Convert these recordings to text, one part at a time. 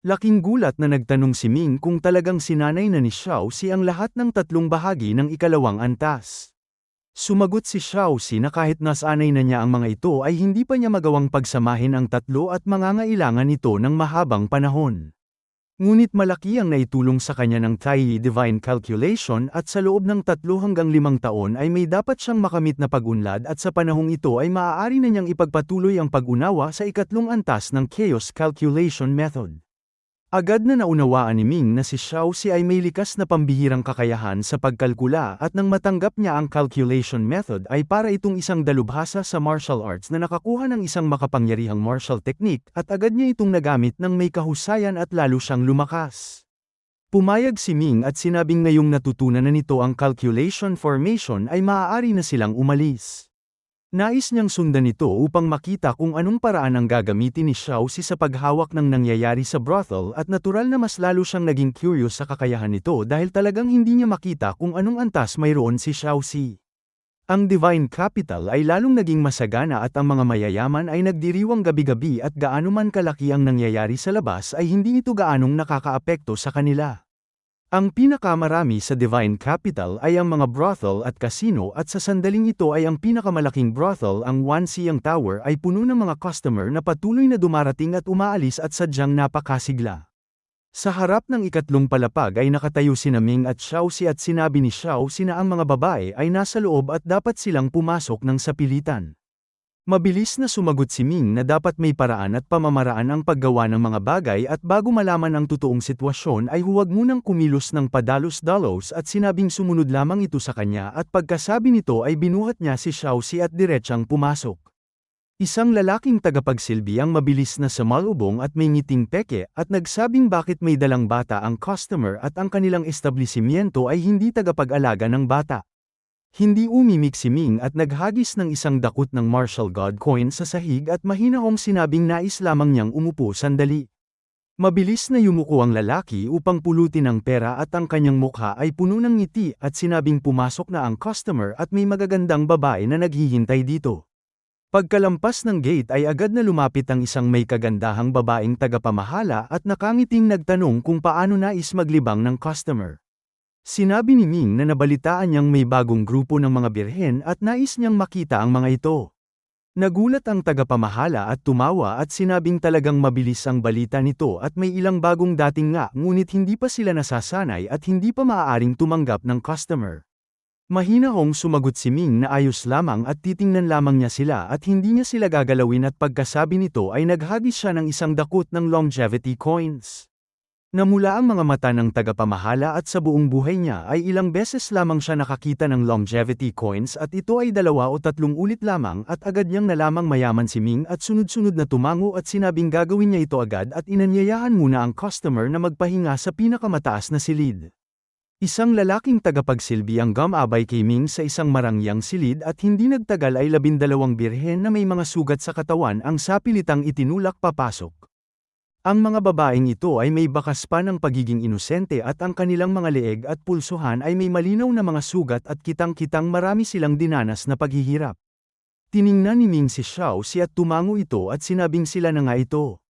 Laking gulat na nagtanong si Ming kung talagang sinanay na ni Xiaoxi ang lahat ng tatlong bahagi ng ikalawang antas. Sumagot si Xiaoxi na kahit nasanay na niya ang mga ito ay hindi pa niya magawang pagsamahin ang tatlo at mangangailangan ito ng mahabang panahon. Ngunit malaki ang naitulong sa kanya ng Tai Divine Calculation at sa loob ng 3 hanggang 5 taon ay may dapat siyang makamit na pag-unlad at sa panahong ito ay maaari na niyang ipagpatuloy ang pag-unawa sa ikatlong antas ng Chaos Calculation Method. Agad na naunawaan ni Ming na si Xiaoxi ay may likas na pambihirang kakayahan sa pagkalkula at nang matanggap niya ang calculation method ay para itong isang dalubhasa sa martial arts na nakakuha ng isang makapangyarihang martial technique at agad niya itong nagamit ng may kahusayan at lalo siyang lumakas. Pumayag si Ming at sinabing ngayong natutunan na nito ang calculation formation ay maaari na silang umalis. Nais niyang sundan ito upang makita kung anong paraan ang gagamitin ni Xiaoxi sa paghawak ng nangyayari sa brothel at natural na mas lalo siyang naging curious sa kakayahan nito dahil talagang hindi niya makita kung anong antas mayroon si Xiaoxi. Ang Divine Capital ay lalong naging masagana at ang mga mayayaman ay nagdiriwang gabi-gabi at gaano man kalaki ang nangyayari sa labas ay hindi ito gaanong nakakaapekto sa kanila. Ang pinakamarami sa Divine Capital ay ang mga brothel at casino at sa sandaling ito ay ang pinakamalaking brothel ang Wan Siang Tower ay puno ng mga customer na patuloy na dumarating at umaalis at sadyang napakasigla. Sa harap ng ikatlong palapag ay nakatayo sina Ming at Xiaoxi at sinabi ni Xiaoxi na ang mga babae ay nasa loob at dapat silang pumasok ng sapilitan. Mabilis na sumagot si Ming na dapat may paraan at pamamaraan ang paggawa ng mga bagay at bago malaman ang totoong sitwasyon ay huwag munang kumilos ng padalos-dalos at sinabing sumunod lamang ito sa kanya at pagkasabi nito ay binuhat niya si Xiaoxi at diretsang pumasok. Isang lalaking tagapagsilbi ang mabilis na sumalubong at may ngiting peke at nagsabing bakit may dalang bata ang customer at ang kanilang establishmento ay hindi tagapag-alaga ng bata. Hindi umimik si Ming at naghagis ng isang dakot ng martial god coin sa sahig at mahinahong sinabing nais lamang niyang umupo sandali. Mabilis na yumuko ang lalaki upang pulutin ang pera at ang kanyang mukha ay puno ng ngiti at sinabing pumasok na ang customer at may magagandang babae na naghihintay dito. Pagkalampas ng gate ay agad na lumapit ang isang may kagandahang babaeng tagapamahala at nakangiting nagtanong kung paano nais maglibang ng customer. Sinabi ni Ming na nabalitaan niyang may bagong grupo ng mga birhen at nais niyang makita ang mga ito. Nagulat ang tagapamahala at tumawa at sinabing talagang mabilis ang balita nito at may ilang bagong dating nga ngunit hindi pa sila nasasanay at hindi pa maaaring tumanggap ng customer. Mahinahong sumagot si Ming na ayos lamang at titingnan lamang niya sila at hindi niya sila gagalawin at pagkasabi nito ay naghagis siya ng isang dakot ng longevity coins. Namula ang mga mata ng tagapamahala at sa buong buhay niya ay ilang beses lamang siya nakakita ng longevity coins at ito ay 2 o 3 ulit lamang at agad niyang nalamang mayaman si Ming at sunod-sunod na tumango at sinabing gagawin niya ito agad at inanyayahan muna ang customer na magpahinga sa pinakamataas na silid. Isang lalaking tagapagsilbi ang gumabay kay Ming sa isang marangyang silid at hindi nagtagal ay 12 birhen na may mga sugat sa katawan ang sapilitang itinulak papasok. Ang mga babaeng ito ay may bakas pa ng pagiging inosente at ang kanilang mga leeg at pulsuhan ay may malinaw na mga sugat at kitang-kitang marami silang dinanas na paghihirap. Tiningnan ni Ming si Xiaoxi at tumango ito at sinabing sila na nga ito.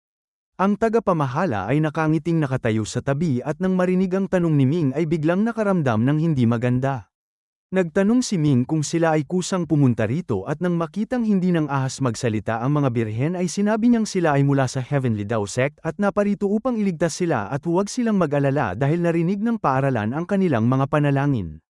Ang tagapamahala ay nakangiting nakatayo sa tabi at nang marinig ang tanong ni Ming ay biglang nakaramdam ng hindi maganda. Nagtanong si Ming kung sila ay kusang pumunta rito at nang makitang hindi nang ahas magsalita ang mga birhen ay sinabi niyang sila ay mula sa Heavenly Dao Sect at naparito upang iligtas sila at huwag silang mag-alala dahil narinig ng paaralan ang kanilang mga panalangin.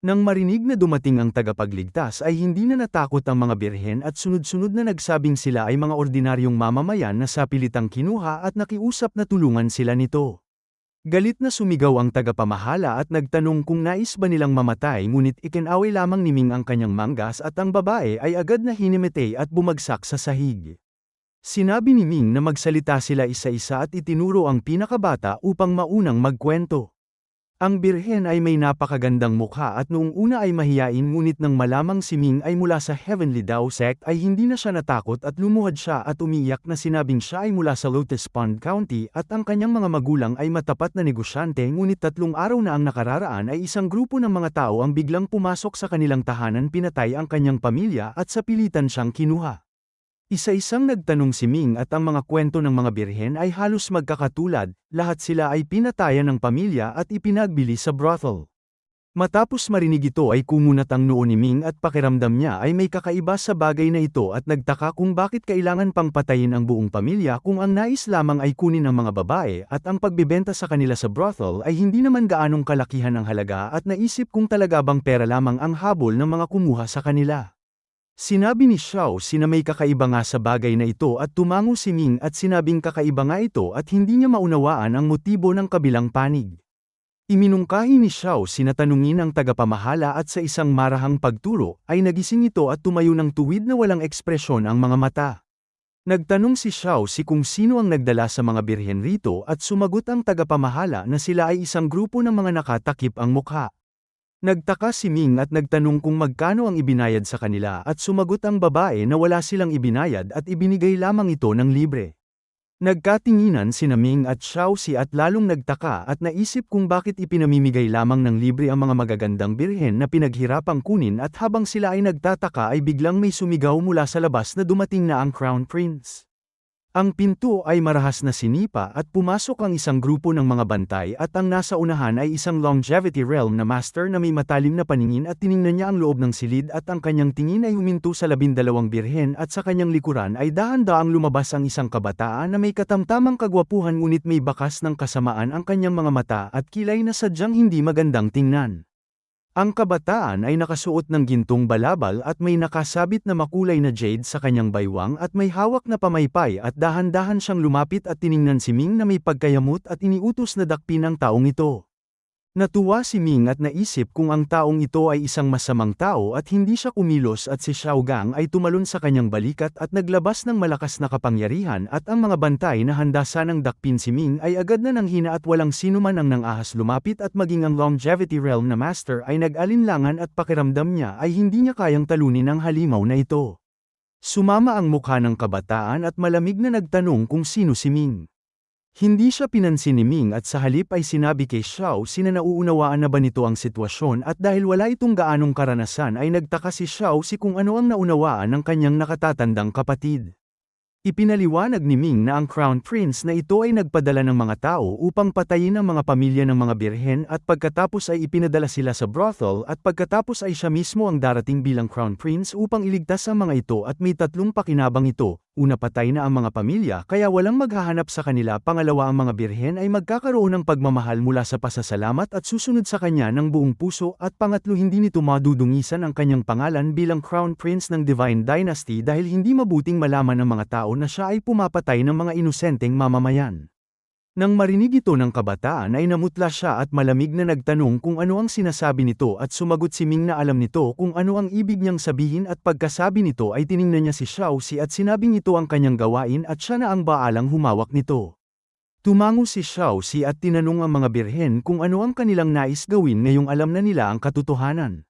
Nang marinig na dumating ang tagapagligtas ay hindi na natakot ang mga birhen at sunod-sunod na nagsabing sila ay mga ordinaryong mamamayan na sa pilitang kinuha at nakiusap na tulungan sila nito. Galit na sumigaw ang tagapamahala at nagtanong kung nais ba nilang mamatay ngunit ikinaway lamang ni Ming ang kanyang manggas at ang babae ay agad na hinimete at bumagsak sa sahig. Sinabi ni Ming na magsalita sila isa-isa at itinuro ang pinakabata upang maunang magkwento. Ang birhen ay may napakagandang mukha at noong una ay mahiyain ngunit nang malamang si Ming ay mula sa Heavenly Dao Sect ay hindi na siya natakot at lumuhad siya at umiyak na sinabing siya ay mula sa Lotus Pond County at ang kanyang mga magulang ay matapat na negosyante ngunit 3 araw na ang nakararaan ay isang grupo ng mga tao ang biglang pumasok sa kanilang tahanan pinatay ang kanyang pamilya at sa pilitan siyang kinuha. Isa-isang nagtanong si Ming at ang mga kwento ng mga birhen ay halos magkakatulad, lahat sila ay pinatayan ng pamilya at ipinagbili sa brothel. Matapos marinig ito ay kumunat ang noo ni Ming at pakiramdam niya ay may kakaiba sa bagay na ito at nagtaka kung bakit kailangan pang patayin ang buong pamilya kung ang nais lamang ay kunin ang mga babae at ang pagbebenta sa kanila sa brothel ay hindi naman gaanong kalakihan ang halaga at naisip kung talaga bang pera lamang ang habol ng mga kumuha sa kanila. Sinabi ni Xiao si na may kakaiba nga sa bagay na ito at tumango si Ming at sinabing kakaiba nga ito at hindi niya maunawaan ang motibo ng kabilang panig. Iminungkahi ni Xiao si na tanungin ang tagapamahala at sa isang marahang pagturo ay nagising ito at tumayo ng tuwid na walang ekspresyon ang mga mata. Nagtanong si Xiao si kung sino ang nagdala sa mga birhen rito at sumagot ang tagapamahala na sila ay isang grupo ng mga nakatakip ang mukha. Nagtaka si Ming at nagtanong kung magkano ang ibinayad sa kanila at sumagot ang babae na wala silang ibinayad at ibinigay lamang ito ng libre. Nagkatinginan sina Ming at Xiao si at lalong nagtaka at naisip kung bakit ipinamimigay lamang ng libre ang mga magagandang birhen na pinaghirapang kunin at habang sila ay nagtataka ay biglang may sumigaw mula sa labas na dumating na ang Crown Prince. Ang pinto ay marahas na sinipa at pumasok ang isang grupo ng mga bantay at ang nasa unahan ay isang longevity realm na master na may matalim na paningin at tiningnan niya ang loob ng silid at ang kanyang tingin ay huminto sa 12 birhen at sa kanyang likuran ay dahan-daang lumabas ang isang kabataan na may katamtamang kagwapuhan ngunit may bakas ng kasamaan ang kanyang mga mata at kilay na sadyang hindi magandang tingnan. Ang kabataan ay nakasuot ng gintong balabal at may nakasabit na makulay na jade sa kanyang baywang at may hawak na pamaypay at dahan-dahan siyang lumapit at tiningnan si Ming na may pagkayamot at iniutos na dakpin ang taong ito. Natuwa si Ming at naisip kung ang taong ito ay isang masamang tao at hindi siya kumilos at si Xiao Gang ay tumalon sa kanyang balikat at naglabas ng malakas na kapangyarihan at ang mga bantay na handa sanang dakpin si Ming ay agad na nanghina at walang sinuman ang nangahas lumapit at maging ang longevity realm na master ay nag-alinlangan at pakiramdam niya ay hindi niya kayang talunin ang halimaw na ito. Sumama ang mukha ng kabataan at malamig na nagtanong kung sino si Ming. Hindi siya pinansin ni Ming at sa halip ay sinabi kay Xiao si na nauunawaan na ba nito ang sitwasyon at dahil wala itong gaanong karanasan ay nagtaka si Xiao si kung ano ang naunawaan ng kanyang nakatatandang kapatid. Ipinaliwanag ni Ming na ang Crown Prince na ito ay nagpadala ng mga tao upang patayin ang mga pamilya ng mga birhen at pagkatapos ay ipinadala sila sa brothel at pagkatapos ay siya mismo ang darating bilang Crown Prince upang iligtas ang mga ito at may tatlong pakinabang ito. Una, patay na ang mga pamilya kaya walang maghahanap sa kanila. Pangalawa, ang mga birhen ay magkakaroon ng pagmamahal mula sa pasasalamat at susunod sa kanya ng buong puso at pangatlo, hindi nito madudungisan ang kanyang pangalan bilang Crown Prince ng Divine Dynasty dahil hindi mabuting malaman ng mga tao na siya ay pumapatay ng mga inosenteng mamamayan. Nang marinig ito ng kabataan ay namutla siya at malamig na nagtanong kung ano ang sinasabi nito at sumagot si Ming na alam nito kung ano ang ibig niyang sabihin at pagkasabi nito ay tiningnan niya si Xiao Si at sinabing ito ang kanyang gawain at siya na ang baalang humawak nito. Tumango si Xiao Si at tinanong ang mga birhen kung ano ang kanilang nais gawin ngayong alam na nila ang katotohanan.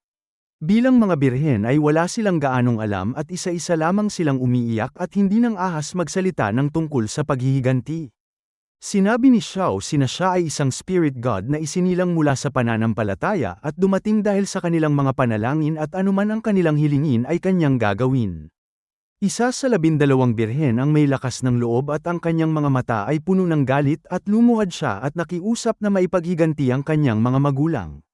Bilang mga birhen ay wala silang gaanong alam at isa-isa lamang silang umiiyak at hindi nang ahas magsalita ng tungkol sa paghihiganti. Sinabi ni Xiao Si na siya ay isang spirit god na isinilang mula sa pananampalataya at dumating dahil sa kanilang mga panalangin at anuman ang kanilang hilingin ay kanyang gagawin. Isa sa 12 birhen ang may lakas ng loob at ang kanyang mga mata ay puno ng galit at lumuhad siya at nakiusap na maipaghiganti ang kanyang mga magulang.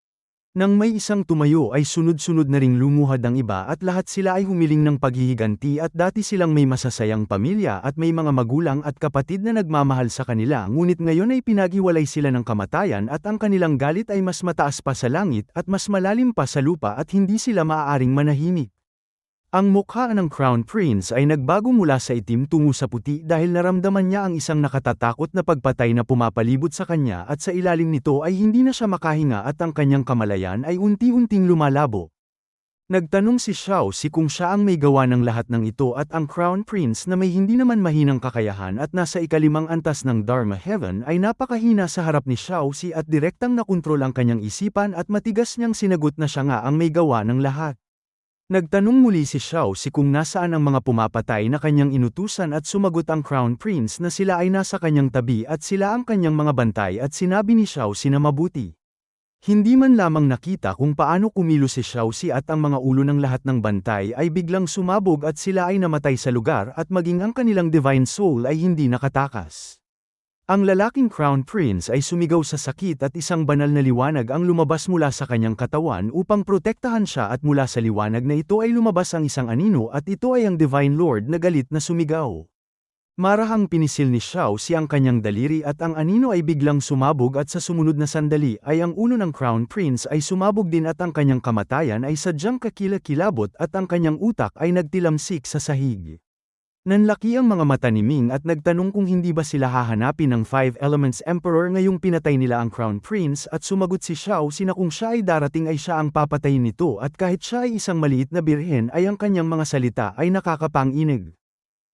Nang may isang tumayo ay sunod-sunod na ring lumuhad ang iba at lahat sila ay humiling ng paghihiganti at dati silang may masasayang pamilya at may mga magulang at kapatid na nagmamahal sa kanila ngunit ngayon ay pinaghiwalay sila ng kamatayan at ang kanilang galit ay mas mataas pa sa langit at mas malalim pa sa lupa at hindi sila maaaring manahimik. Ang mukha ng Crown Prince ay nagbago mula sa itim tungo sa puti dahil naramdaman niya ang isang nakatatakot na pagpatay na pumapalibot sa kanya at sa ilalim nito ay hindi na siya makahinga at ang kanyang kamalayan ay unti-unting lumalabo. Nagtanong si Xiao Si kung siya ang may gawa ng lahat ng ito at ang Crown Prince na may hindi naman mahinang kakayahan at nasa ikalimang antas ng Dharma Heaven ay napakahina sa harap ni Xiao Si at direktang nakontrol ang kanyang isipan at matigas niyang sinagot na siya nga ang may gawa ng lahat. Nagtanong muli si Xiao Si kung nasaan ang mga pumapatay na kanyang inutusan at sumagot ang Crown Prince na sila ay nasa kanyang tabi at sila ang kanyang mga bantay at sinabi ni Xiao Si na mabuti. Hindi man lamang nakita kung paano kumilos si Xiaoxi at ang mga ulo ng lahat ng bantay ay biglang sumabog at sila ay namatay sa lugar at maging ang kanilang divine soul ay hindi nakatakas. Ang lalaking Crown Prince ay sumigaw sa sakit at isang banal na liwanag ang lumabas mula sa kanyang katawan upang protektahan siya at mula sa liwanag na ito ay lumabas ang isang anino at ito ay ang Divine Lord na galit na sumigaw. Marahang pinisil ni Xiaoxi ang kanyang daliri at ang anino ay biglang sumabog at sa sumunod na sandali ay ang ulo ng Crown Prince ay sumabog din at ang kanyang kamatayan ay sadyang kakilakilabot at ang kanyang utak ay nagtilamsik sa sahig. Nanlaki ang mga mata ni Ming at nagtanong kung hindi ba sila hahanapin ng Five Elements Emperor ngayong pinatay nila ang Crown Prince at sumagot si Xiaoxi na kung siya ay darating ay siya ang papatayin nito at kahit siya ay isang maliit na birhen ay ang kanyang mga salita ay nakakapanginig.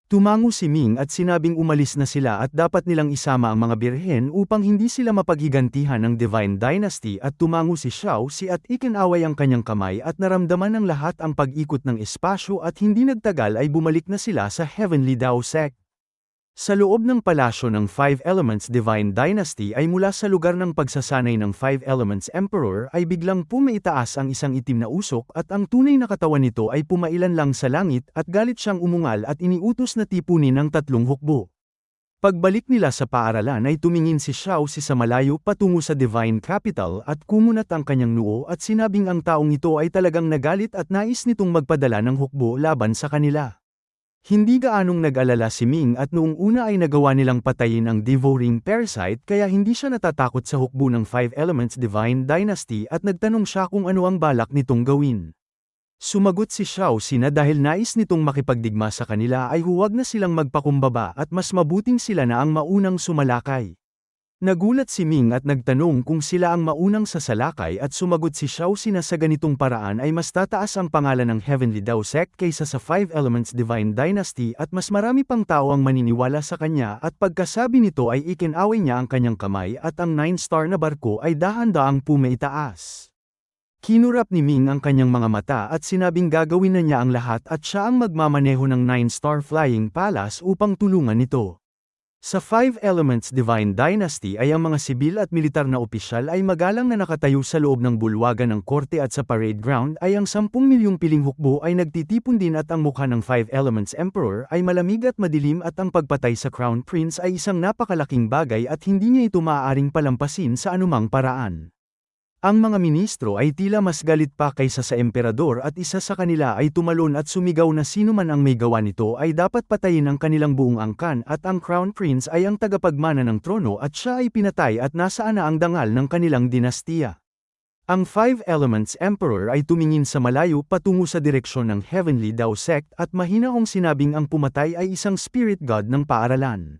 Tumango si Ming at sinabing umalis na sila at dapat nilang isama ang mga birhen upang hindi sila mapaghigantihan ng Divine Dynasty at tumango si Xiaoxi at ikinaway ang kanyang kamay at naramdaman ng lahat ang pag-ikot ng espasyo at hindi nagtagal ay bumalik na sila sa Heavenly Dao Sect. Sa loob ng palasyo ng Five Elements Divine Dynasty ay mula sa lugar ng pagsasanay ng Five Elements Emperor ay biglang pumaitaas ang isang itim na usok at ang tunay na katawan nito ay pumailan lang sa langit at galit siyang umungal at iniutos na tipunin ang tatlong hukbo. Pagbalik nila sa paaralan ay tumingin si Xiaoxi sa malayo patungo sa Divine Capital at kumunat ang kanyang noo at sinabing ang taong ito ay talagang nagalit at nais nitong magpadala ng hukbo laban sa kanila. Hindi gaanong nag-alala si Ming at noong una ay nagawa nilang patayin ang devouring parasite kaya hindi siya natatakot sa hukbo ng Five Elements Divine Dynasty at nagtanong siya kung ano ang balak nitong gawin. Sumagot si Xiaoxi na dahil nais nitong makipagdigma sa kanila ay huwag na silang magpakumbaba at mas mabuting sila na ang maunang sumalakay. Nagulat si Ming at nagtanong kung sila ang maunang sasalakay at sumagot si Xiaoxi na sa ganitong paraan ay mas tataas ang pangalan ng Heavenly Dao Sect kaysa sa Five Elements Divine Dynasty at mas marami pang tao ang maniniwala sa kanya at pagkasabi nito ay ikinaway niya ang kanyang kamay at ang 9-star na barko ay dahan-daang pumaitaas. Kinurap ni Ming ang kanyang mga mata at sinabing gagawin na niya ang lahat at siya ang magmamaneho ng 9-star Flying Palace upang tulungan ito. Sa Five Elements Divine Dynasty ay ang mga sibil at militar na opisyal ay magalang na nakatayo sa loob ng bulwagan ng korte at sa parade ground ay ang 10 milyong piling hukbo ay nagtitipon din at ang mukha ng Five Elements Emperor ay malamig at madilim at ang pagpatay sa Crown Prince ay isang napakalaking bagay at hindi niya ito maaaring palampasin sa anumang paraan. Ang mga ministro ay tila mas galit pa kaysa sa emperador at isa sa kanila ay tumalon at sumigaw na sino man ang may gawa nito ay dapat patayin ang kanilang buong angkan at ang Crown Prince ay ang tagapagmana ng trono at siya ay pinatay at nasaan na ang dangal ng kanilang dinastiya. Ang Five Elements Emperor ay tumingin sa malayo patungo sa direksyon ng Heavenly Dao Sect at mahinahong sinabing ang pumatay ay isang spirit god ng paaralan.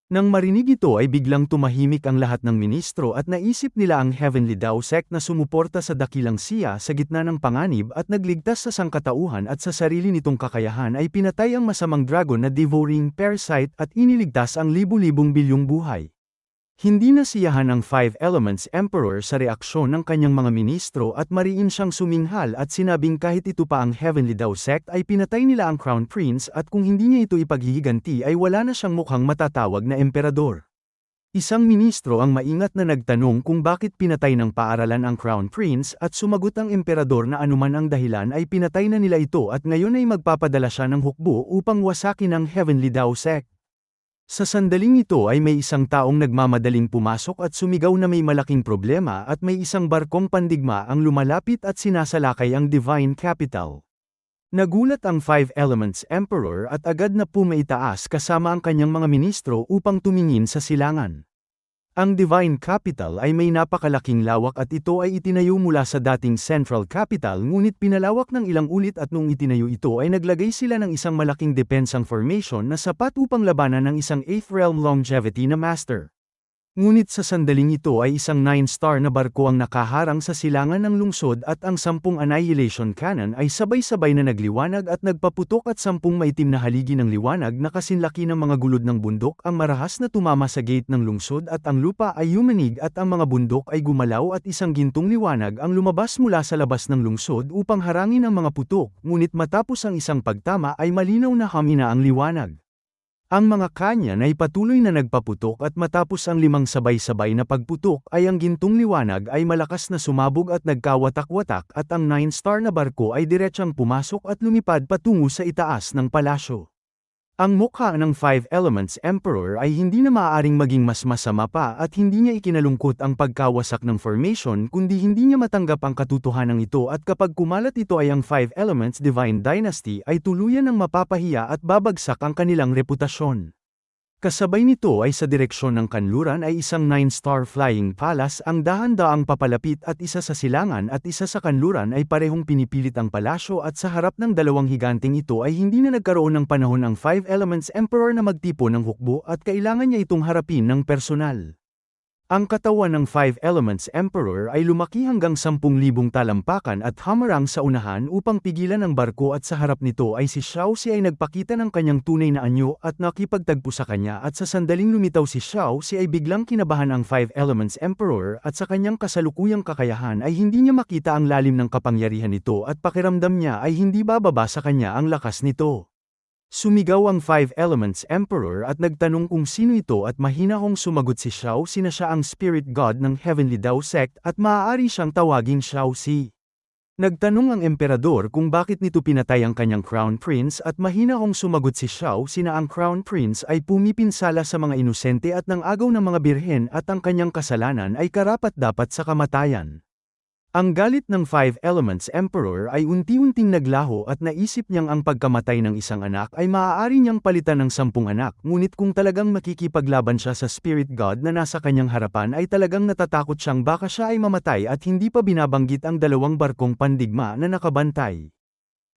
Nang marinig ito ay biglang tumahimik ang lahat ng ministro at naisip nila ang Heavenly Dao Sect na sumuporta sa dakilang siya sa gitna ng panganib at nagligtas sa sangkatauhan at sa sarili nitong kakayahan ay pinatay ang masamang dragon na devouring parasite at iniligtas ang libu-libong bilyong buhay. Hindi nasiyahan ang Five Elements Emperor sa reaksyon ng kanyang mga ministro at mariin siyang suminghal at sinabing kahit ito pa ang Heavenly Dao Sect ay pinatay nila ang Crown Prince at kung hindi niya ito ipaghihiganti ay wala na siyang mukhang matatawag na emperador. Isang ministro ang maingat na nagtanong kung bakit pinatay ng paaralan ang Crown Prince at sumagot ang emperador na anuman ang dahilan ay pinatay na nila ito at ngayon ay magpapadala siya ng hukbo upang wasakin ang Heavenly Dao Sect. Sa sandaling ito ay may isang taong nagmamadaling pumasok at sumigaw na may malaking problema at may isang barkong pandigma ang lumalapit at sinasalakay ang Divine Capital. Nagulat ang Five Elements Emperor at agad na pumaitaas kasama ang kanyang mga ministro upang tumingin sa silangan. Ang Divine Capital ay may napakalaking lawak at ito ay itinayo mula sa dating Central Capital ngunit pinalawak ng ilang ulit at nung itinayo ito ay naglagay sila ng isang malaking depensang formation na sapat upang labanan ng isang 8th Realm Longevity na Master. Ngunit sa sandaling ito ay isang 9-star na barko ang nakaharang sa silangan ng lungsod at ang 10 Annihilation Cannon ay sabay-sabay na nagliwanag at nagpaputok at 10 maitim na haligi ng liwanag na kasinlaki ng mga gulod ng bundok ang marahas na tumama sa gate ng lungsod at ang lupa ay yumanig at ang mga bundok ay gumalaw at isang gintong liwanag ang lumabas mula sa labas ng lungsod upang harangin ang mga putok, ngunit matapos ang isang pagtama ay malinaw na hamina ang liwanag. Ang mga kanyan ay patuloy na nagpaputok at matapos ang 5 sabay-sabay na pagputok ay ang gintong liwanag ay malakas na sumabog at nagkawatak-watak at ang 9-star na barko ay diretsang pumasok at lumipad patungo sa itaas ng palasyo. Ang mukha ng Five Elements Emperor ay hindi na maaaring maging mas masama pa at hindi niya ikinalungkot ang pagkawasak ng formation kundi hindi niya matanggap ang katotohanan ito at kapag kumalat ito ay ang Five Elements Divine Dynasty ay tuluyan ng mapapahiya at babagsak ang kanilang reputasyon. Kasabay nito ay sa direksyon ng kanluran ay isang 9-star flying palace ang dahan-daang papalapit at isa sa silangan at isa sa kanluran ay parehong pinipilit ang palasyo at sa harap ng dalawang higanteng ito ay hindi na nagkaroon ng panahon ang Five Elements Emperor na magtipo ng hukbo at kailangan niya itong harapin ng personal. Ang katawan ng Five Elements Emperor ay lumaki hanggang 10,000 talampakan at hamarang sa unahan upang pigilan ang barko at sa harap nito ay si Xiaoxi ay nagpakita ng kanyang tunay na anyo at nakipagtagpo sa kanya at sa sandaling lumitaw si Xiaoxi ay biglang kinabahan ang Five Elements Emperor at sa kanyang kasalukuyang kakayahan ay hindi niya makita ang lalim ng kapangyarihan nito at pakiramdam niya ay hindi bababa sa kanya ang lakas nito. Sumigaw ang Five Elements Emperor at nagtanong kung sino ito at mahinahong sumagot si Xiaoxi na siya ang spirit god ng Heavenly Dao Sect at maaari siyang tawaging Xiaoxi. Nagtanong ang emperador kung bakit nito pinatay ang kanyang crown prince at mahinahong sumagot si Xiaoxi na ang crown prince ay pumipinsala sa mga inosente at nang agaw ng mga birhen at ang kanyang kasalanan ay karapat-dapat sa kamatayan. Ang galit ng Five Elements Emperor ay unti-unting naglaho at naisip niyang ang pagkamatay ng isang anak ay maaari niyang palitan ng 10 anak ngunit kung talagang makikipaglaban siya sa spirit god na nasa kanyang harapan ay talagang natatakot siyang baka siya ay mamatay at hindi pa binabanggit ang dalawang barkong pandigma na nakabantay.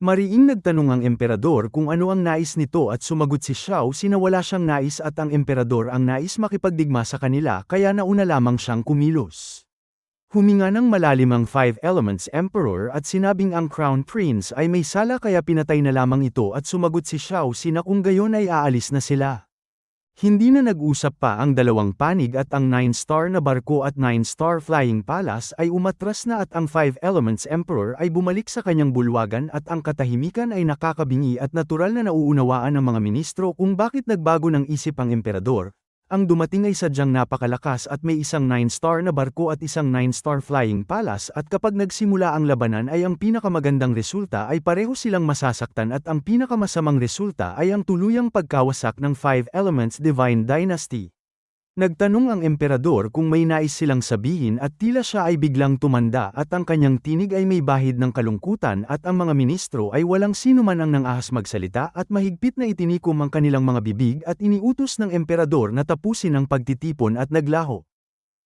Mariing nagtanong ang emperador kung ano ang nais nito at sumagot si Xiaoxi na wala siyang nais at ang emperador ang nais makipagdigma sa kanila kaya nauna lamang siyang kumilos. Huminga ng malalim ang Five Elements Emperor at sinabing ang Crown Prince ay may sala kaya pinatay na lamang ito at sumagot si Xiaoxi na kung gayon ay aalis na sila. Hindi na nag-usap pa ang dalawang panig at ang 9-star na barko at 9-star flying palace ay umatras na at ang Five Elements Emperor ay bumalik sa kanyang bulwagan at ang katahimikan ay nakakabingi at natural na nauunawaan ng mga ministro kung bakit nagbago ng isip ang emperador. Ang dumating ay sadyang napakalakas at may isang 9-star na barko at isang 9-star flying palace at kapag nagsimula ang labanan ay ang pinakamagandang resulta ay pareho silang masasaktan at ang pinakamasamang resulta ay ang tuluyang pagkawasak ng Five Elements Divine Dynasty. Nagtanong ang emperador kung may nais silang sabihin at tila siya ay biglang tumanda at ang kanyang tinig ay may bahid ng kalungkutan at ang mga ministro ay walang sino man ang nangahas magsalita at mahigpit na itinikom ang kanilang mga bibig at iniutos ng emperador na tapusin ang pagtitipon at naglaho.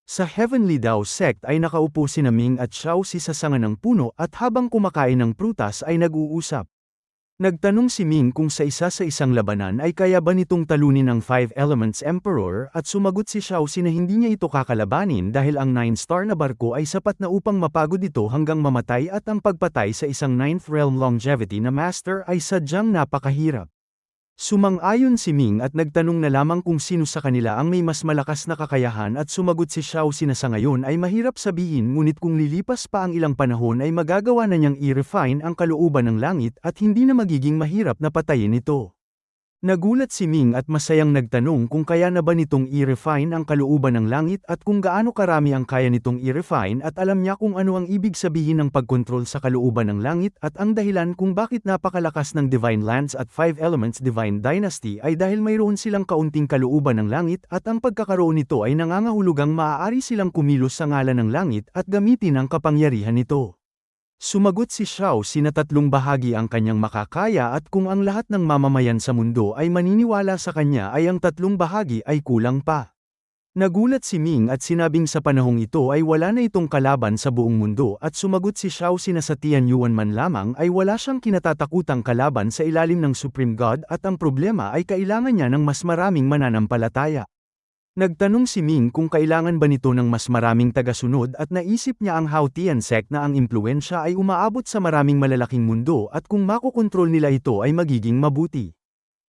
Sa Heavenly Dao Sect ay nakaupo sina Ming at Xiaoxi sa sanga ng puno at habang kumakain ng prutas ay nag-uusap. Nagtanong si Ming kung sa isang labanan ay kaya ba nitong talunin ang Five Elements Emperor at sumagot si Xiaoxi na hindi niya ito kakalabanin dahil ang 9-star na barko ay sapat na upang mapagod ito hanggang mamatay at ang pagpatay sa isang 9th Realm Longevity na Master ay sadyang napakahirap. Sumang-ayon si Ming at nagtanong na lamang kung sino sa kanila ang may mas malakas na kakayahan at sumagot si Xiaoxi na sa ngayon ay mahirap sabihin ngunit kung lilipas pa ang ilang panahon ay magagawa na niyang i-refine ang kalooban ng langit at hindi na magiging mahirap na patayin ito. Nagulat si Ming at masayang nagtanong kung kaya na ba nitong i-refine ang kalooban ng langit at kung gaano karami ang kaya nitong i-refine at alam niya kung ano ang ibig sabihin ng pagkontrol sa kalooban ng langit at ang dahilan kung bakit napakalakas ng Divine Lands at Five Elements Divine Dynasty ay dahil mayroon silang kaunting kalooban ng langit at ang pagkakaroon nito ay nangangahulugang maaari silang kumilos sa ngalan ng langit at gamitin ang kapangyarihan nito. Sumagot si Xiaoxi na 3 bahagi ang kanyang makakaya at kung ang lahat ng mamamayan sa mundo ay maniniwala sa kanya ay ang 3 bahagi ay kulang pa. Nagulat si Ming at sinabing sa panahong ito ay wala na itong kalaban sa buong mundo at sumagot si Xiaoxi na sa Tianyuan man lamang ay wala siyang kinatatakutang kalaban sa ilalim ng Supreme God at ang problema ay kailangan niya ng mas maraming mananampalataya. Nagtanong si Ming kung kailangan ba nito ng mas maraming tagasunod at naisip niya ang Haotian Sect na ang impluwensya ay umaabot sa maraming malalaking mundo at kung makokontrol nila ito ay magiging mabuti.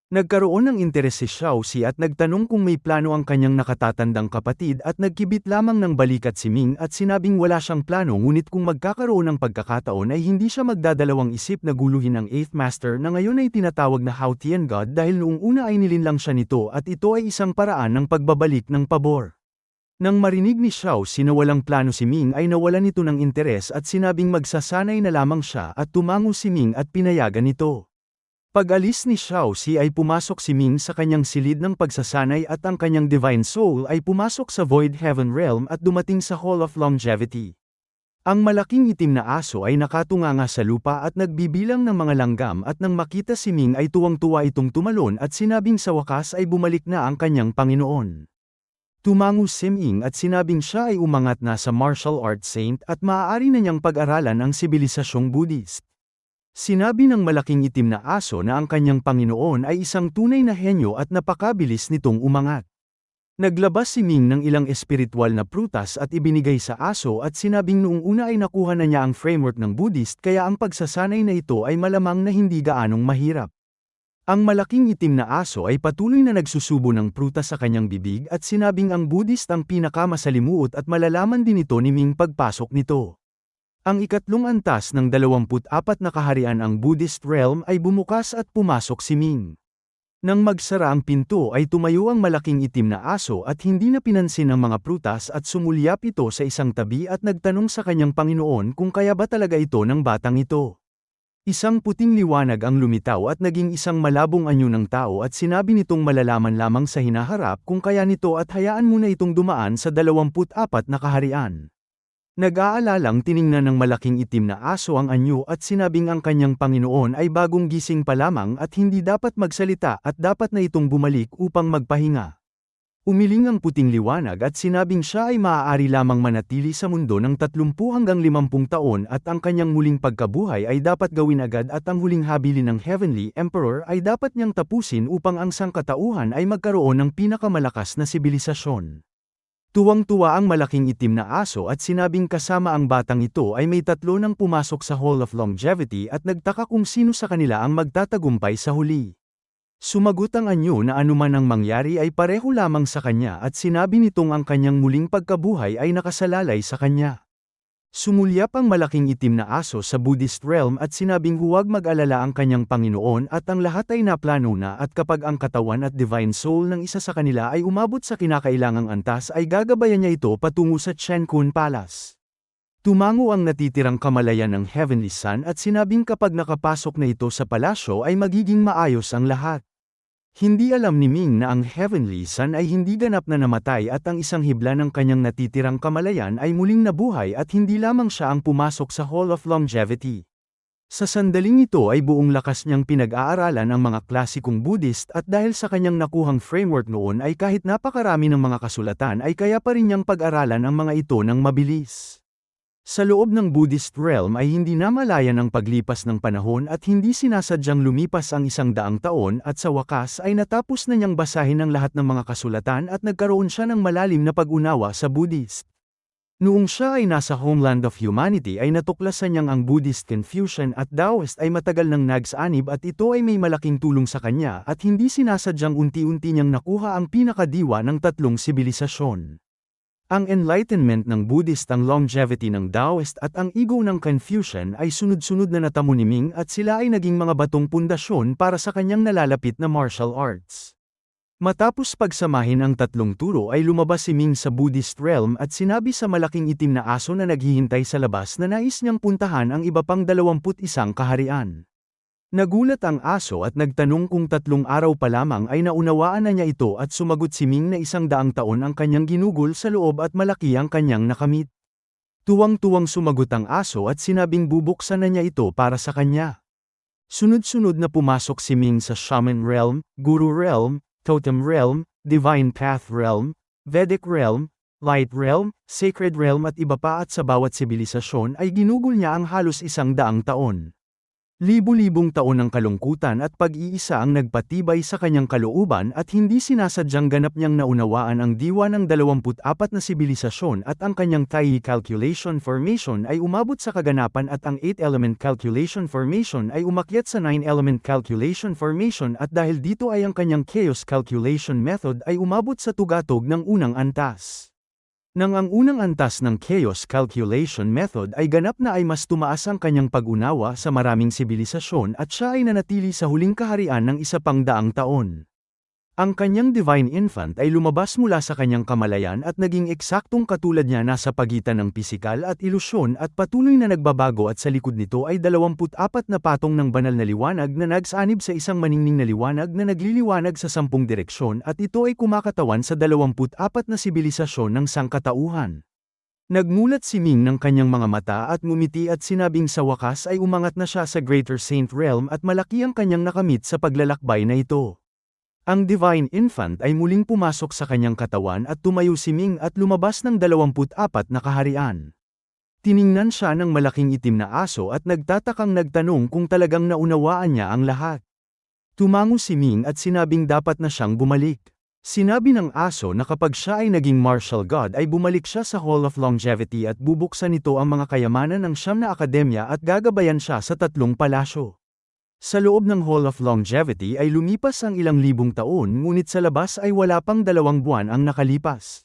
Nagkaroon ng interes si Xiaoxi at nagtanong kung may plano ang kanyang nakatatandang kapatid at nagkibit lamang ng balikat si Ming at sinabing wala siyang plano ngunit kung magkakaroon ng pagkakataon ay hindi siya magdadalawang isip na guluhin ang 8th Master na ngayon ay tinatawag na Hao Tian God dahil noong una ay nilinlang siya nito at ito ay isang paraan ng pagbabalik ng pabor. Nang marinig ni Xiaoxi na walang plano si Ming ay nawalan nito ng interes at sinabing magsasanay na lamang siya at tumango si Ming at pinayagan nito. Pag-alis ni Xiaoxi ay pumasok si Ming sa kanyang silid ng pagsasanay at ang kanyang Divine Soul ay pumasok sa Void Heaven Realm at dumating sa Hall of Longevity. Ang malaking itim na aso ay nakatunganga sa lupa at nagbibilang ng mga langgam at nang makita si Ming ay tuwang-tuwa itong tumalon at sinabing sa wakas ay bumalik na ang kanyang Panginoon. Tumango si Ming at sinabing siya ay umangat na sa martial arts saint at maaari na niyang pag-aralan ang sibilisasyong Buddhist. Sinabi ng malaking itim na aso na ang kanyang Panginoon ay isang tunay na henyo at napakabilis nitong umangat. Naglabas si Ming ng ilang espiritual na prutas at ibinigay sa aso at sinabing noong una ay nakuha na niya ang framework ng Buddhist kaya ang pagsasanay na ito ay malamang na hindi gaanong mahirap. Ang malaking itim na aso ay patuloy na nagsusubo ng prutas sa kanyang bibig at sinabing ang Buddhist ang pinakamasalimuot at malalaman din ito ni Ming pagpasok nito. Ang ikatlong antas ng 24 na kaharian ang Buddhist realm ay bumukas at pumasok si Ming. Nang magsara ang pinto ay tumayo ang malaking itim na aso at hindi na pinansin ang mga prutas at sumulyap ito sa isang tabi at nagtanong sa kanyang Panginoon kung kaya ba talaga ito ng batang ito. Isang puting liwanag ang lumitaw at naging isang malabong anyo ng tao at sinabi nitong malalaman lamang sa hinaharap kung kaya nito at hayaan muna itong dumaan sa 24 na kaharian. Nag-aalalang tiningnan ng malaking itim na aso ang anyo at sinabing ang kanyang Panginoon ay bagong gising pa lamang at hindi dapat magsalita at dapat na itong bumalik upang magpahinga. Umiling ang puting liwanag at sinabing siya ay maaari lamang manatili sa mundo ng 30 hanggang 50 taon at ang kanyang muling pagkabuhay ay dapat gawin agad at ang huling habilin ng Heavenly Emperor ay dapat niyang tapusin upang ang sangkatauhan ay magkaroon ng pinakamalakas na sibilisasyon. Tuwang-tuwa ang malaking itim na aso at sinabing kasama ang batang ito ay may 3 nang pumasok sa Hall of Longevity at nagtaka kung sino sa kanila ang magtatagumpay sa huli. Sumagot ang anyo na anuman ang mangyari ay pareho lamang sa kanya at sinabi nitong ang kanyang muling pagkabuhay ay nakasalalay sa kanya. Sumulyap ang malaking itim na aso sa Buddhist realm at sinabing huwag mag-alala ang kanyang Panginoon at ang lahat ay naplano na at kapag ang katawan at divine soul ng isa sa kanila ay umabot sa kinakailangang antas ay gagabayan niya ito patungo sa Chen Kun Palace. Tumango ang natitirang kamalayan ng Heavenly Sun at sinabing kapag nakapasok na ito sa palasyo ay magiging maayos ang lahat. Hindi alam ni Ming na ang Heavenly Sun ay hindi ganap na namatay at ang isang hibla ng kanyang natitirang kamalayan ay muling nabuhay at hindi lamang siya ang pumasok sa Hall of Longevity. Sa sandaling ito ay buong lakas niyang pinag-aaralan ang mga klasikong Buddhist at dahil sa kanyang nakuhang framework noon ay kahit napakarami ng mga kasulatan ay kaya pa rin niyang pag-aralan ang mga ito ng mabilis. Sa loob ng Buddhist realm ay hindi namalayan ang paglipas ng panahon at hindi sinasadyang lumipas ang 100 taon at sa wakas ay natapos na niyang basahin ang lahat ng mga kasulatan at nagkaroon siya ng malalim na pag-unawa sa Buddhist. Noong siya ay nasa homeland of humanity ay natuklasan niyang ang Buddhist Confucian at Taoist ay matagal nang nagsanib at ito ay may malaking tulong sa kanya at hindi sinasadyang unti-unti niyang nakuha ang pinakadiwa ng 3 sibilisasyon. Ang enlightenment ng Buddhist, ang longevity ng Taoist at ang ego ng Confucian ay sunod-sunod na natamo ni Ming at sila ay naging mga batong pundasyon para sa kanyang nalalapit na martial arts. Matapos pagsamahin ang 3 turo ay lumabas si Ming sa Buddhist realm at sinabi sa malaking itim na aso na naghihintay sa labas na nais niyang puntahan ang iba pang 21 kaharian. Nagulat ang aso at nagtanong kung 3 araw pa lamang ay naunawaan na niya ito at sumagot si Ming na 100 taon ang kanyang ginugol sa loob at malaki ang kanyang nakamit. Tuwang-tuwang sumagot ang aso at sinabing bubuksan na niya ito para sa kanya. Sunod-sunod na pumasok si Ming sa Shaman realm, Guru realm, Totem realm, Divine Path realm, Vedic realm, Light realm, Sacred realm at iba pa at sa bawat sibilisasyon ay ginugol niya ang halos 100 taon. Libu-libong taon ng kalungkutan at pag-iisa ang nagpatibay sa kanyang kalooban at hindi sinasadyang ganap niyang naunawaan ang diwa ng 24 na sibilisasyon at ang kanyang Taiyi calculation formation ay umabot sa kaganapan at ang 8-element calculation formation ay umakyat sa 9-element calculation formation at dahil dito ay ang kanyang chaos calculation method ay umabot sa tugatog ng unang antas. Nang ang unang antas ng chaos calculation method ay ganap na ay mas tumaas ang kanyang pag-unawa sa maraming sibilisasyon at siya ay nanatili sa huling kaharian ng 100 taon. Ang kanyang divine infant ay lumabas mula sa kanyang kamalayan at naging eksaktong katulad niya nasa pagitan ng pisikal at ilusyon at patuloy na nagbabago at sa likod nito ay 24 na patong ng banal na liwanag na nagsanib sa isang maningning na liwanag na nagliliwanag sa 10 direksyon at ito ay kumakatawan sa 24 na sibilisasyon ng sangkatauhan. Nagmulat si Ming ng kanyang mga mata at ngumiti at sinabing sa wakas ay umangat na siya sa Greater Saint Realm at malaki ang kanyang nakamit sa paglalakbay na ito. Ang Divine Infant ay muling pumasok sa kanyang katawan at tumayo si Ming at lumabas ng 24 na kaharian. Tiningnan siya ng malaking itim na aso at nagtatakang nagtanong kung talagang naunawaan niya ang lahat. Tumango si Ming at sinabing dapat na siyang bumalik. Sinabi ng aso na kapag siya ay naging martial god ay bumalik siya sa Hall of Longevity at bubuksan nito ang mga kayamanan ng 9 na akademya at gagabayan siya sa 3 palasyo. Sa loob ng Hall of Longevity ay lumipas ang ilang libong taon ngunit sa labas ay wala pang 2 buwan ang nakalipas.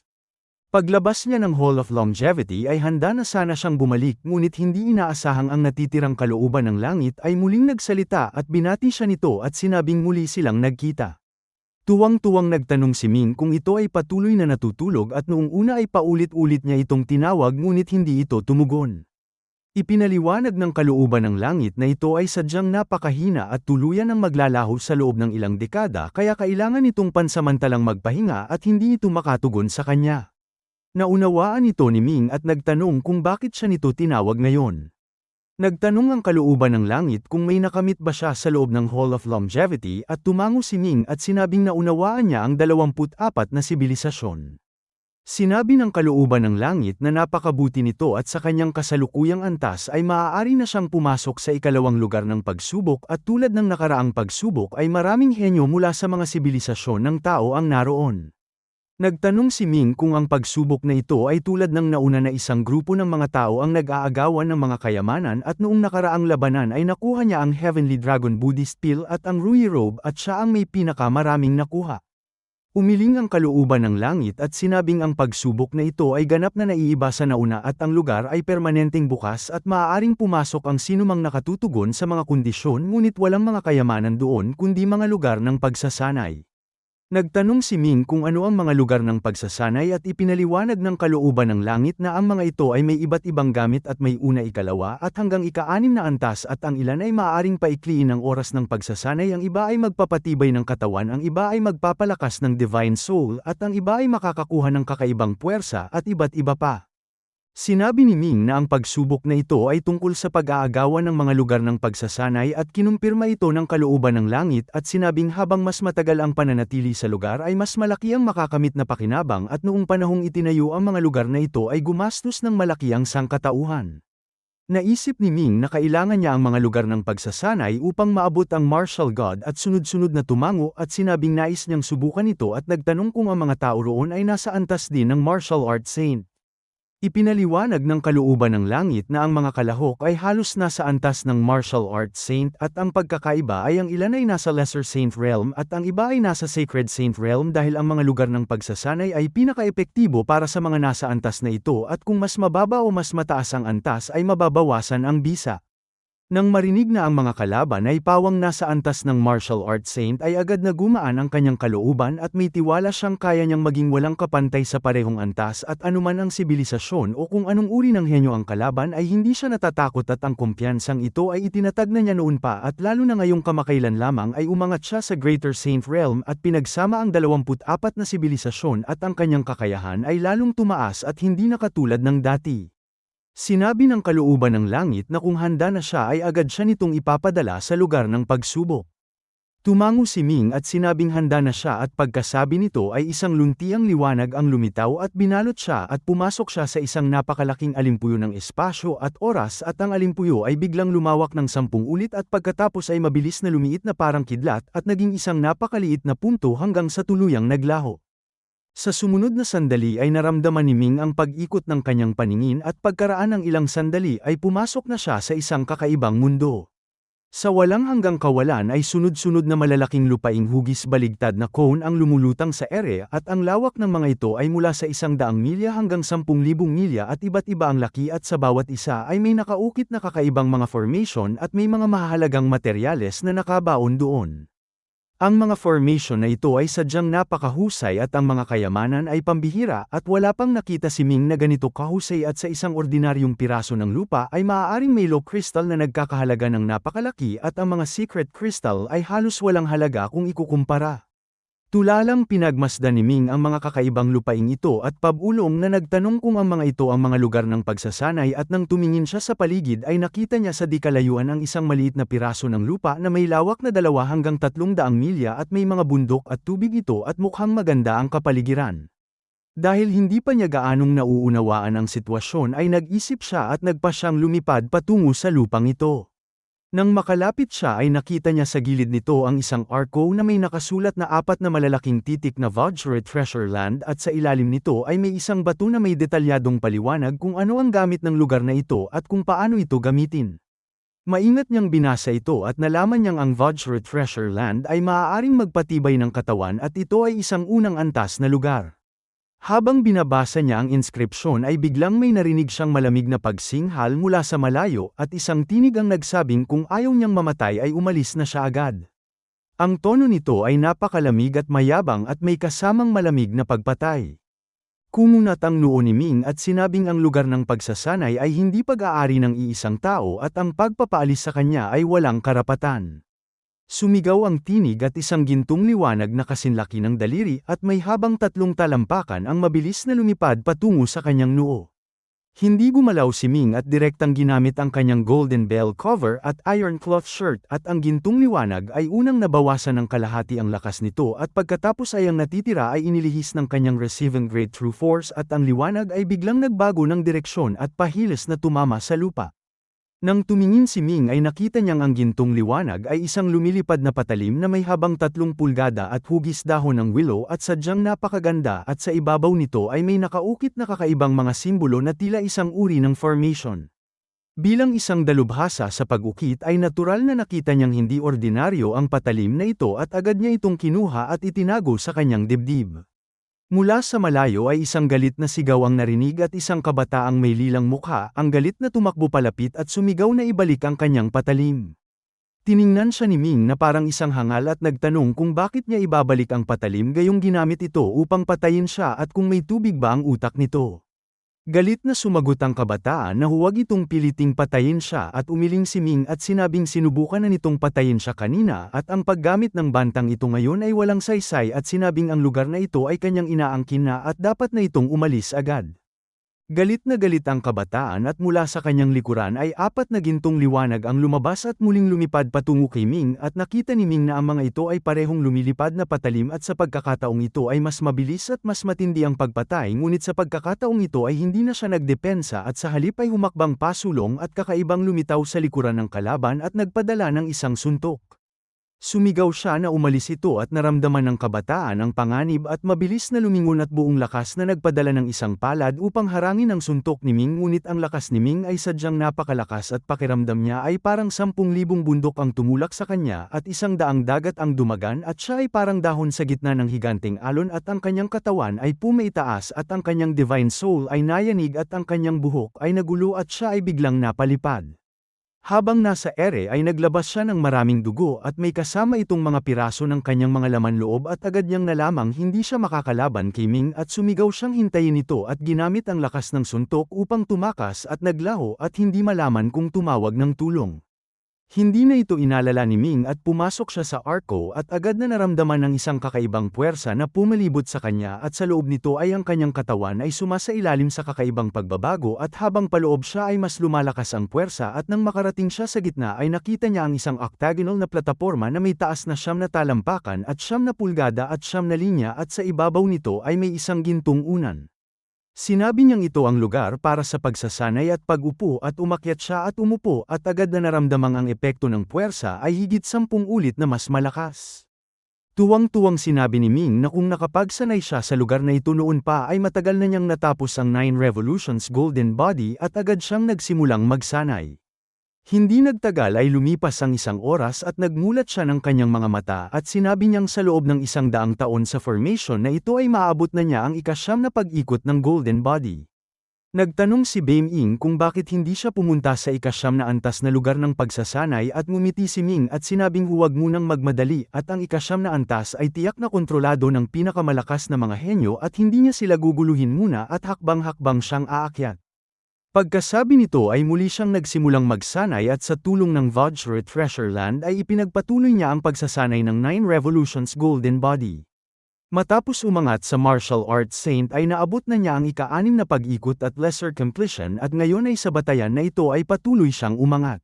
Paglabas niya ng Hall of Longevity ay handa na sana siyang bumalik ngunit hindi inaasahang ang natitirang kalooban ng langit ay muling nagsalita at binati siya nito at sinabing muli silang nagkita. Tuwang-tuwang nagtanong si Ming kung ito ay patuloy na natutulog at noong una ay paulit-ulit niya itong tinawag ngunit hindi ito tumugon. Ipinaliwanag ng kalooban ng langit na ito ay sadyang napakahina at tuluyan ang maglalaho sa loob ng ilang dekada kaya kailangan itong pansamantalang magpahinga at hindi ito makatugon sa kanya. Naunawaan ito ni Ming at nagtanong kung bakit siya nito tinawag ngayon. Nagtanong ang kalooban ng langit kung may nakamit ba siya sa loob ng Hall of Longevity at tumango si Ming at sinabing naunawaan niya ang 24 na sibilisasyon. Sinabi ng kalooban ng langit na napakabuti nito at sa kanyang kasalukuyang antas ay maaari na siyang pumasok sa ikalawang lugar ng pagsubok at tulad ng nakaraang pagsubok ay maraming henyo mula sa mga sibilisasyon ng tao ang naroon. Nagtanong si Ming kung ang pagsubok na ito ay tulad ng nauna na isang grupo ng mga tao ang nag-aagawan ng mga kayamanan at noong nakaraang labanan ay nakuha niya ang Heavenly Dragon Buddhist Pill at ang Rui Robe at siya ang may pinakamaraming nakuha. Umiling ang kalooban ng langit at sinabing ang pagsubok na ito ay ganap na naiiba sa nauna at ang lugar ay permanenteng bukas at maaaring pumasok ang sinumang nakatutugon sa mga kondisyon ngunit walang mga kayamanan doon kundi mga lugar ng pagsasanay. Nagtanong si Ming kung ano ang mga lugar ng pagsasanay at ipinaliwanag ng kalooban ng langit na ang mga ito ay may iba't ibang gamit at may una ikalawa at hanggang ika-6 na antas at ang ilan ay maaaring paikliin ang oras ng pagsasanay, ang iba ay magpapatibay ng katawan, ang iba ay magpapalakas ng divine soul at ang iba ay makakakuha ng kakaibang puwersa at iba't iba pa. Sinabi ni Ming na ang pagsubok na ito ay tungkol sa pag-aagawan ng mga lugar ng pagsasanay at kinumpirma ito ng kalooban ng langit at sinabing habang mas matagal ang pananatili sa lugar ay mas malaki ang makakamit na pakinabang at noong panahong itinayo ang mga lugar na ito ay gumastos ng malaki ang sangkatauhan. Naisip ni Ming na kailangan niya ang mga lugar ng pagsasanay upang maabot ang martial god at sunod-sunod na tumango at sinabing nais niyang subukan ito at nagtanong kung ang mga tao roon ay nasa antas din ng martial art saint. Ipinaliwanag ng kalooban ng langit na ang mga kalahok ay halos nasa antas ng martial art saint at ang pagkakaiba ay ang ilan ay nasa lesser saint realm at ang iba ay nasa sacred saint realm dahil ang mga lugar ng pagsasanay ay pinaka-epektibo para sa mga nasa antas na ito at kung mas mababa o mas mataas ang antas ay mababawasan ang bisa. Nang marinig na ang mga kalaban ay pawang nasa antas ng martial art saint ay agad na gumaan ang kanyang kalooban at may tiwala siyang kaya niyang maging walang kapantay sa parehong antas at anuman ang sibilisasyon o kung anong uri ng henyo ang kalaban ay hindi siya natatakot at ang kumpiyansang ito ay itinatag na niya noon pa at lalo na ngayong kamakailan lamang ay umangat siya sa Greater Saint Realm at pinagsama ang 24 na sibilisasyon at ang kanyang kakayahan ay lalong tumaas at hindi na katulad ng dati. Sinabi ng kalooban ng langit na kung handa na siya ay agad siya nitong ipapadala sa lugar ng pagsubok. Tumango si Ming at sinabing handa na siya at pagkasabi nito ay isang luntiang liwanag ang lumitaw at binalot siya at pumasok siya sa isang napakalaking alimpuyo ng espasyo at oras at ang alimpuyo ay biglang lumawak ng 10 ulit at pagkatapos ay mabilis na lumiit na parang kidlat at naging isang napakaliit na punto hanggang sa tuluyang naglaho. Sa sumunod na sandali ay naramdaman ni Ming ang pag-ikot ng kanyang paningin at pagkaraan ng ilang sandali ay pumasok na siya sa isang kakaibang mundo. Sa walang hanggang kawalan ay sunod-sunod na malalaking lupaing hugis baligtad na cone ang lumulutang sa ere at ang lawak ng mga ito ay mula sa 100 milya hanggang 10,000 milya at iba't iba ang laki at sa bawat isa ay may nakaukit na kakaibang mga formation at may mga mahalagang materyales na nakabaon doon. Ang mga formation na ito ay sadyang napakahusay at ang mga kayamanan ay pambihira at wala pang nakita si Ming na ganito kahusay at sa isang ordinaryong piraso ng lupa ay maaaring may low crystal na nagkakahalaga ng napakalaki at ang mga secret crystal ay halos walang halaga kung ikukumpara. Tulalang pinagmasdan ni Ming ang mga kakaibang lupaing ito at pabulong na nagtanong kung ang mga ito ang mga lugar ng pagsasanay at nang tumingin siya sa paligid ay nakita niya sa di kalayuan ang isang maliit na piraso ng lupa na may lawak na 2 hanggang 300 milya at may mga bundok at tubig ito at mukhang maganda ang kapaligiran. Dahil hindi pa niya gaanong nauunawaan ang sitwasyon ay nag-isip siya at nagpa siyang lumipad patungo sa lupang ito. Nang makalapit siya ay nakita niya sa gilid nito ang isang arko na may nakasulat na 4 na malalaking titik na Vajra Treasure Land at sa ilalim nito ay may isang bato na may detalyadong paliwanag kung ano ang gamit ng lugar na ito at kung paano ito gamitin. Maingat niyang binasa ito at nalaman niyang ang Vajra Treasure Land ay maaaring magpatibay ng katawan at ito ay isang unang antas na lugar. Habang binabasa niya ang inskripsyon ay biglang may narinig siyang malamig na pagsinghal mula sa malayo at isang tinig ang nagsabing kung ayaw niyang mamatay ay umalis na siya agad. Ang tono nito ay napakalamig at mayabang at may kasamang malamig na pagpatay. Kumunat ang noo ni Ming at sinabing ang lugar ng pagsasanay ay hindi pag-aari ng iisang tao at ang pagpapaalis sa kanya ay walang karapatan. Sumigaw ang tinig at isang gintong liwanag na kasinlaki ng daliri at may habang 3 talampakan ang mabilis na lumipad patungo sa kanyang noo. Hindi gumalaw si Ming at direktang ginamit ang kanyang golden bell cover at iron cloth shirt at ang gintong liwanag ay unang nabawasan ng kalahati ang lakas nito at pagkatapos ay ang natitira ay inilihis ng kanyang receiving grade true force at ang liwanag ay biglang nagbago ng direksyon at pahilis na tumama sa lupa. Nang tumingin si Ming ay nakita niyang ang gintong liwanag ay isang lumilipad na patalim na may habang 3 pulgada at hugis dahon ng willow at sadyang napakaganda at sa ibabaw nito ay may nakaukit na kakaibang mga simbolo na tila isang uri ng formation. Bilang isang dalubhasa sa pag-ukit ay natural na nakita niyang hindi ordinaryo ang patalim na ito at agad niya itong kinuha at itinago sa kanyang dibdib. Mula sa malayo ay isang galit na sigaw ang narinig at isang kabataang may lilang mukha ang galit na tumakbo palapit at sumigaw na ibalik ang kanyang patalim. Tiningnan siya ni Ming na parang isang hangal at nagtanong kung bakit niya ibabalik ang patalim gayong ginamit ito upang patayin siya at kung may tubig ba ang utak nito. Galit na sumagot ang kabataan na huwag itong piliting patayin siya at umiling si Ming at sinabing sinubukan na nitong patayin siya kanina at ang paggamit ng bantang ito ngayon ay walang saysay at sinabing ang lugar na ito ay kanyang inaangkin na at dapat na itong umalis agad. Galit na galit ang kabataan at mula sa kanyang likuran ay 4 na gintong liwanag ang lumabas at muling lumipad patungo kay Ming at nakita ni Ming na ang mga ito ay parehong lumilipad na patalim at sa pagkakataong ito ay mas mabilis at mas matindi ang pagpatay ngunit sa pagkakataong ito ay hindi na siya nagdepensa at sa halip ay humakbang pasulong at kakaibang lumitaw sa likuran ng kalaban at nagpadala ng isang suntok. Sumigaw siya na umalis ito at naramdaman ng kabataan ang panganib at mabilis na lumingon at buong lakas na nagpadala ng isang palad upang harangin ang suntok ni Ming ngunit ang lakas ni Ming ay sadyang napakalakas at pakiramdam niya ay parang 10,000 bundok ang tumulak sa kanya at 100 dagat ang dumagan at siya ay parang dahon sa gitna ng higanteng alon at ang kanyang katawan ay pumaitaas at ang kanyang divine soul ay nayanig at ang kanyang buhok ay nagulo at siya ay biglang napalipad. Habang nasa ere ay naglabas siya ng maraming dugo at may kasama itong mga piraso ng kanyang mga laman loob at agad niyang nalamang hindi siya makakalaban kay Ming at sumigaw siyang hintayin ito at ginamit ang lakas ng suntok upang tumakas at naglaho at hindi malaman kung tumawag ng tulong. Hindi na ito inalala ni Ming at pumasok siya sa arko at agad na naramdaman ng isang kakaibang puwersa na pumalibot sa kanya at sa loob nito ay ang kanyang katawan ay sumasailalim sa kakaibang pagbabago at habang paloob siya ay mas lumalakas ang puwersa at nang makarating siya sa gitna ay nakita niya ang isang octagonal na plataporma na may taas na 9 na talampakan at 9 na pulgada at 9 na linya at sa ibabaw nito ay may isang gintong unan. Sinabi niyang ito ang lugar para sa pagsasanay at pag-upo at umakyat siya at umupo at agad na naramdamang ang epekto ng puwersa ay higit 10 ulit na mas malakas. Tuwang-tuwang sinabi ni Ming na kung nakapagsanay siya sa lugar na ito noon pa ay matagal na niyang natapos ang 9 Revolutions Golden Body at agad siyang nagsimulang magsanay. Hindi nagtagal ay lumipas ang 1 oras at nagmulat siya ng kanyang mga mata at sinabi niyang sa loob ng 100 taon sa formation na ito ay maaabot na niya ang ika-9 na pag-ikot ng Golden Body. Nagtanong si Bame Ing kung bakit hindi siya pumunta sa ika-9 na antas na lugar ng pagsasanay at ngumiti si Ming at sinabing huwag munang magmadali at ang ika-9 na antas ay tiyak na kontrolado ng pinakamalakas na mga henyo at hindi niya sila guguluhin muna at hakbang-hakbang siyang aakyat. Pagkasabi nito ay muli siyang nagsimulang magsanay at sa tulong ng Vajra Treasure Land ay ipinagpatuloy niya ang pagsasanay ng 9 Revolutions Golden Body. Matapos umangat sa martial arts saint ay naabot na niya ang ika-6 na pag-ikot at lesser completion at ngayon ay sa batayan na ito ay patuloy siyang umangat.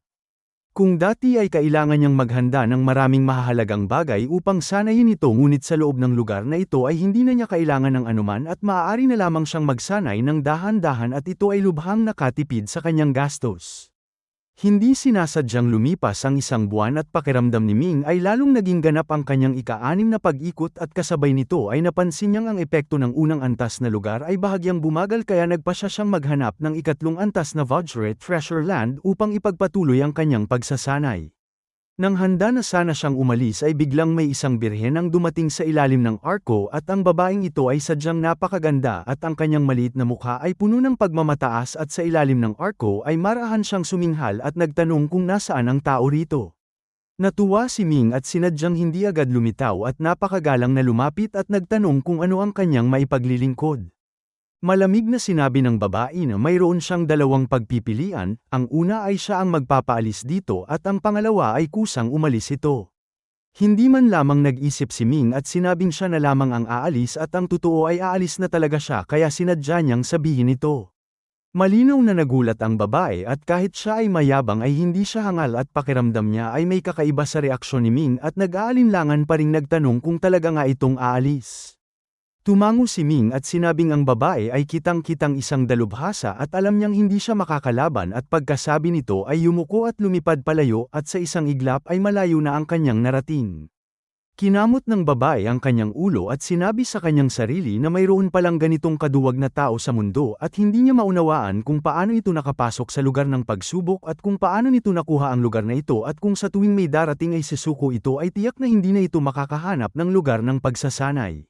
Kung dati ay kailangan niyang maghanda ng maraming mahahalagang bagay upang sanayin ito ngunit sa loob ng lugar na ito ay hindi na niya kailangan ng anuman at maaari na lamang siyang magsanay ng dahan-dahan at ito ay lubhang nakatipid sa kanyang gastos. Hindi sinasadyang lumipas ang 1 buwan at pakiramdam ni Ming ay lalong naging ganap ang kanyang ika-6 na pag-ikot at kasabay nito ay napansin niyang ang epekto ng unang antas na lugar ay bahagyang bumagal kaya nagpasya siyang maghanap ng ika-3 antas na Vajra Treasure Land upang ipagpatuloy ang kanyang pagsasanay. Nang handa na sana siyang umalis ay biglang may isang birhen ang dumating sa ilalim ng arko at ang babaeng ito ay sadyang napakaganda at ang kanyang maliit na mukha ay puno ng pagmamataas at sa ilalim ng arko ay marahan siyang suminghal at nagtanong kung nasaan ang tao rito. Natuwa si Ming at sinadyang hindi agad lumitaw at napakagalang na lumapit at nagtanong kung ano ang kanyang maipaglilingkod. Malamig na sinabi ng babae na mayroon siyang 2 pagpipilian, ang una ay siya ang magpapaalis dito at ang pangalawa ay kusang umalis ito. Hindi man lamang nag-isip si Ming at sinabing siya na lamang ang aalis at ang totoo ay aalis na talaga siya kaya sinadya niyang sabihin ito. Malinaw na nagulat ang babae at kahit siya ay mayabang ay hindi siya hangal at pakiramdam niya ay may kakaiba sa reaksyon ni Ming at nag-aalinlangan pa ring nagtanong kung talaga nga itong aalis. Tumango si Ming at sinabing ang babae ay kitang-kitang isang dalubhasa at alam niyang hindi siya makakalaban at pagkasabi nito ay yumuko at lumipad palayo at sa isang iglap ay malayo na ang kanyang narating. Kinamot ng babae ang kanyang ulo at sinabi sa kanyang sarili na mayroon palang ganitong kaduwag na tao sa mundo at hindi niya maunawaan kung paano ito nakapasok sa lugar ng pagsubok at kung paano nito nakuha ang lugar na ito at kung sa tuwing may darating ay sisuko ito ay tiyak na hindi na ito makakahanap ng lugar ng pagsasanay.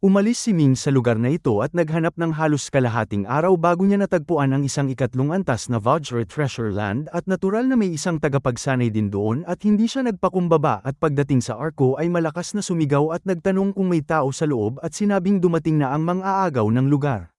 Umalis si Ming sa lugar na ito at naghanap ng halos kalahating araw bago niya natagpuan ang isang ika-3 antas na Vajra Treasure Land at natural na may isang tagapagsanay din doon at hindi siya nagpakumbaba at pagdating sa arko ay malakas na sumigaw at nagtanong kung may tao sa loob at sinabing dumating na ang mang-aagaw ng lugar.